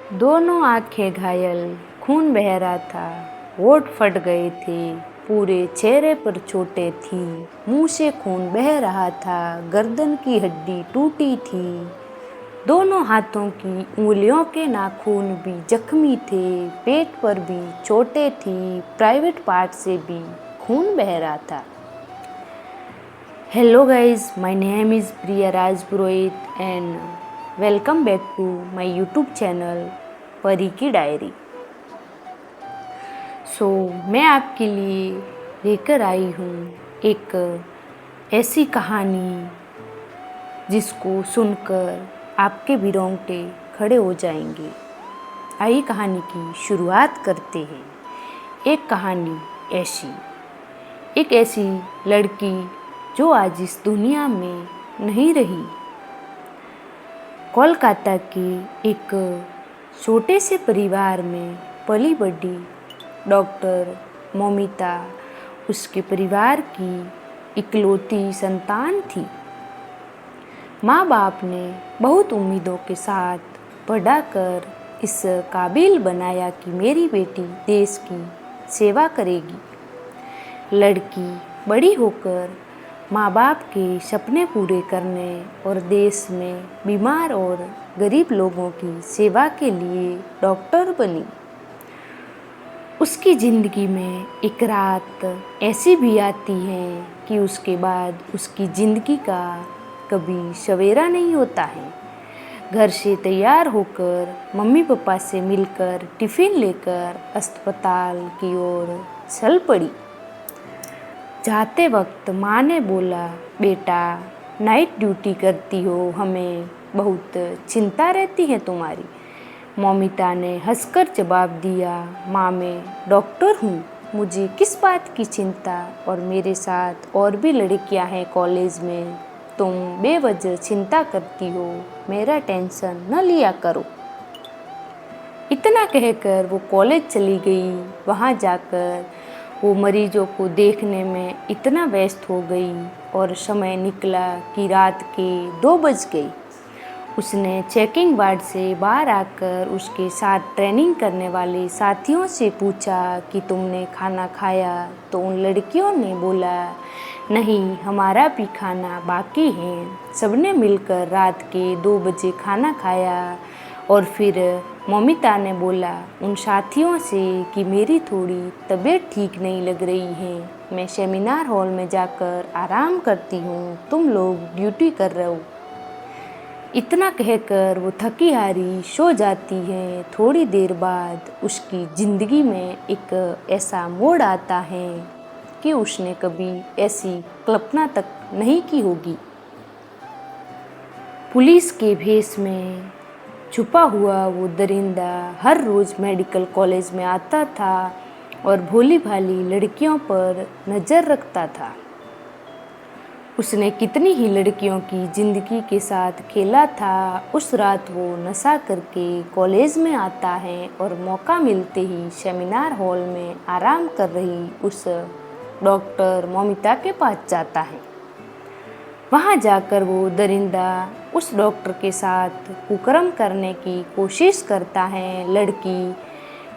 दोनों आंखें घायल, खून बह रहा था, होठ फट गए थे, पूरे चेहरे पर चोटें थी, मुंह से खून बह रहा था, गर्दन की हड्डी टूटी थी, दोनों हाथों की उंगलियों के नाखून भी जख्मी थे, पेट पर भी चोटें थी, प्राइवेट पार्ट से भी खून बह रहा था। Hello guys, my name is Priya Raj Purohit and welcome back to my YouTube channel परी की डायरी। मैं आपके लिए लेकर आई हूँ एक ऐसी कहानी जिसको सुनकर आपके भी रोंगटे खड़े हो जाएंगे। आइए कहानी की शुरुआत करते हैं। एक ऐसी लड़की जो आज इस दुनिया में नहीं रही। कोलकाता के एक छोटे से परिवार में पली बढ़ी डॉक्टर मोमिता उसके परिवार की इकलौती संतान थी। माँ बाप ने बहुत उम्मीदों के साथ पढ़ाकर इस काबिल बनाया कि मेरी बेटी देश की सेवा करेगी। लड़की बड़ी होकर माँ बाप के सपने पूरे करने और देश में बीमार और गरीब लोगों की सेवा के लिए डॉक्टर बनी। उसकी ज़िंदगी में एक रात ऐसी भी आती है कि उसके बाद उसकी ज़िंदगी का कभी सवेरा नहीं होता है। घर से तैयार होकर मम्मी पापा से मिलकर टिफ़िन लेकर अस्पताल की ओर चल पड़ी। जाते वक्त माँ ने बोला, बेटा नाइट ड्यूटी करती हो, हमें बहुत चिंता रहती है तुम्हारी। मोमिता ने हंसकर जवाब दिया, माँ मैं डॉक्टर हूँ, मुझे किस बात की चिंता, और मेरे साथ और भी लड़कियाँ हैं कॉलेज में, तुम बेवजह चिंता करती हो, मेरा टेंशन न लिया करो। इतना कहकर वो कॉलेज चली गई। वहाँ जाकर वो मरीजों को देखने में इतना व्यस्त हो गई और समय निकला कि रात के 2 बज गई। उसने चेकिंग वार्ड से बाहर आकर उसके साथ ट्रेनिंग करने वाले साथियों से पूछा कि तुमने खाना खाया? तो उन लड़कियों ने बोला, नहीं हमारा भी खाना बाकी है। सबने मिलकर रात के 2 बजे खाना खाया और फिर मोमिता ने बोला उन साथियों से कि मेरी थोड़ी तबीयत ठीक नहीं लग रही है, मैं सेमिनार हॉल में जाकर आराम करती हूँ, तुम लोग ड्यूटी कर रहे हो। इतना कहकर वो थकी हारी सो जाती है। थोड़ी देर बाद उसकी ज़िंदगी में एक ऐसा मोड़ आता है कि उसने कभी ऐसी कल्पना तक नहीं की होगी। पुलिस के भेष में छुपा हुआ वो दरिंदा हर रोज़ मेडिकल कॉलेज में आता था और भोली भाली लड़कियों पर नज़र रखता था। उसने कितनी ही लड़कियों की ज़िंदगी के साथ खेला था। उस रात वो नशा करके कॉलेज में आता है और मौका मिलते ही सेमिनार हॉल में आराम कर रही उस डॉक्टर मोमिता के पास जाता है। वहाँ जाकर वो दरिंदा उस डॉक्टर के साथ कुकर्म करने की कोशिश करता है। लड़की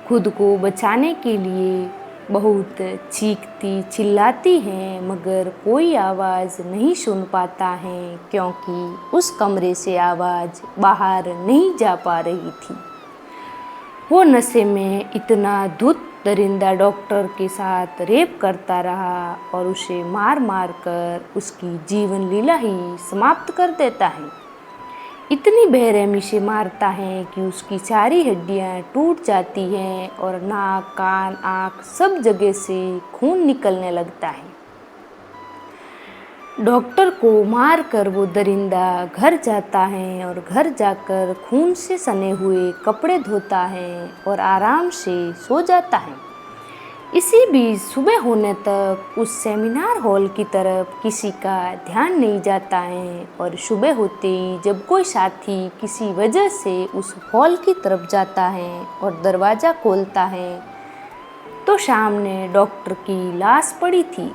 खुद को बचाने के लिए बहुत चीखती चिल्लाती है, मगर कोई आवाज़ नहीं सुन पाता है क्योंकि उस कमरे से आवाज़ बाहर नहीं जा पा रही थी। वो नशे में इतना धुत दरिंदा डॉक्टर के साथ रेप करता रहा और उसे मार मार कर उसकी जीवन लीला ही समाप्त कर देता है। इतनी बेरहमी से मारता है कि उसकी सारी हड्डियां टूट जाती हैं और नाक कान आँख सब जगह से खून निकलने लगता है। डॉक्टर को मार कर वो दरिंदा घर जाता है और घर जाकर खून से सने हुए कपड़े धोता है और आराम से सो जाता है। इसी बीच सुबह होने तक उस सेमिनार हॉल की तरफ किसी का ध्यान नहीं जाता है और सुबह होते ही जब कोई साथी किसी वजह से उस हॉल की तरफ जाता है और दरवाज़ा खोलता है तो सामने डॉक्टर की लाश पड़ी थी।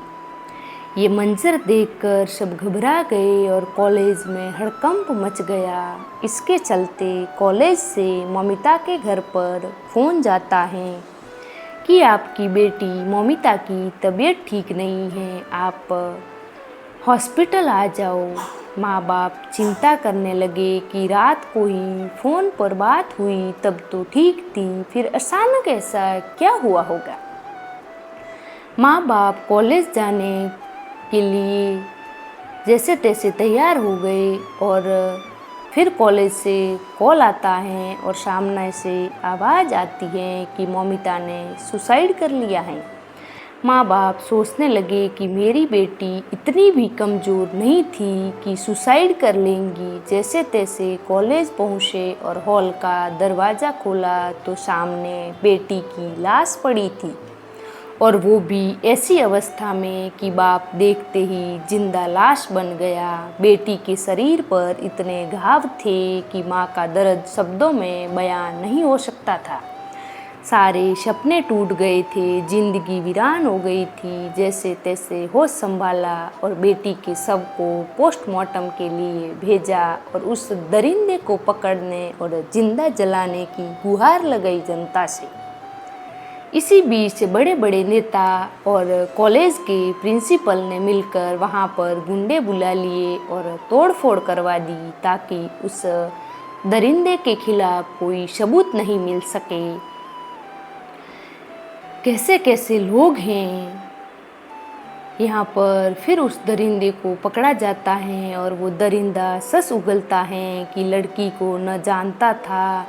ये मंजर देखकर सब घबरा गए और कॉलेज में हड़कंप मच गया। इसके चलते कॉलेज से ममिता के घर पर फ़ोन जाता है कि आपकी बेटी ममिता की तबीयत ठीक नहीं है, आप हॉस्पिटल आ जाओ। माँ बाप चिंता करने लगे कि रात को ही फ़ोन पर बात हुई तब तो ठीक थी, फिर अचानक ऐसा क्या हुआ होगा। माँ बाप कॉलेज जाने के लिए जैसे तैसे तैयार हो गए और फिर कॉलेज से कॉल आता है और सामने से आवाज़ आती है कि ममिता ने सुसाइड कर लिया है। माँ बाप सोचने लगे कि मेरी बेटी इतनी भी कमज़ोर नहीं थी कि सुसाइड कर लेंगी। जैसे तैसे कॉलेज पहुँचे और हॉल का दरवाज़ा खोला तो सामने बेटी की लाश पड़ी थी, और वो भी ऐसी अवस्था में कि बाप देखते ही जिंदा लाश बन गया। बेटी के शरीर पर इतने घाव थे कि माँ का दर्द शब्दों में बयान नहीं हो सकता था। सारे सपने टूट गए थे, जिंदगी वीरान हो गई थी। जैसे तैसे होश संभाला और बेटी के शव को पोस्टमार्टम के लिए भेजा और उस दरिंदे को पकड़ने और जिंदा जलाने की गुहार लगाई जनता से। इसी बीच बड़े बड़े नेता और कॉलेज के प्रिंसिपल ने मिलकर वहाँ पर गुंडे बुला लिए और तोड़फोड़ करवा दी ताकि उस दरिंदे के खिलाफ कोई सबूत नहीं मिल सके। कैसे कैसे लोग हैं यहाँ पर। फिर उस दरिंदे को पकड़ा जाता है और वो दरिंदा सच उगलता है कि लड़की को न जानता था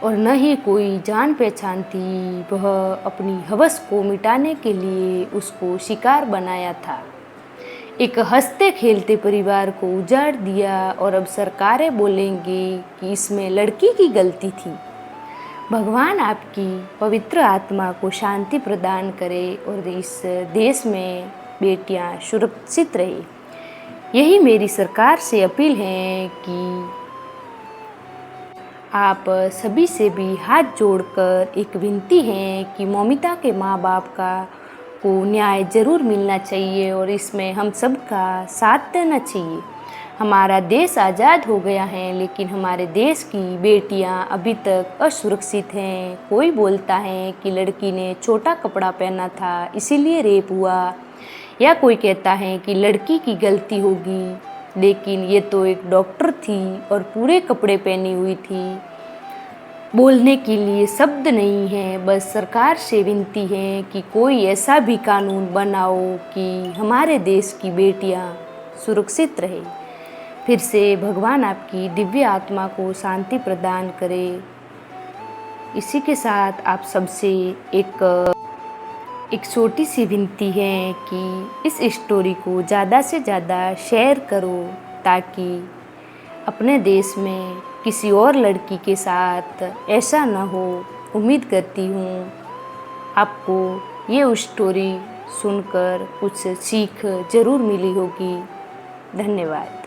और न ही कोई जान पहचान थी। वह अपनी हवस को मिटाने के लिए उसको शिकार बनाया था। एक हंसते खेलते परिवार को उजाड़ दिया और अब सरकारें बोलेंगी कि इसमें लड़की की गलती थी। भगवान आपकी पवित्र आत्मा को शांति प्रदान करे और इस देश में बेटियां सुरक्षित रहे। यही मेरी सरकार से अपील है कि आप सभी से भी हाथ जोड़कर एक विनती है कि ममिता के माँ बाप को न्याय ज़रूर मिलना चाहिए और इसमें हम सबका साथ देना चाहिए। हमारा देश आज़ाद हो गया है लेकिन हमारे देश की बेटियां अभी तक असुरक्षित हैं। कोई बोलता है कि लड़की ने छोटा कपड़ा पहना था इसीलिए रेप हुआ, या कोई कहता है कि लड़की की गलती होगी, लेकिन ये तो एक डॉक्टर थी और पूरे कपड़े पहनी हुई थी। बोलने के लिए शब्द नहीं है। बस सरकार से विनती है कि कोई ऐसा भी कानून बनाओ कि हमारे देश की बेटियां सुरक्षित रहे। फिर से भगवान आपकी दिव्य आत्मा को शांति प्रदान करे। इसी के साथ आप सबसे एक छोटी सी विनती है कि इस स्टोरी को ज़्यादा से ज़्यादा शेयर करो ताकि अपने देश में किसी और लड़की के साथ ऐसा ना हो। उम्मीद करती हूँ आपको ये स्टोरी सुनकर कुछ सीख ज़रूर मिली होगी। धन्यवाद।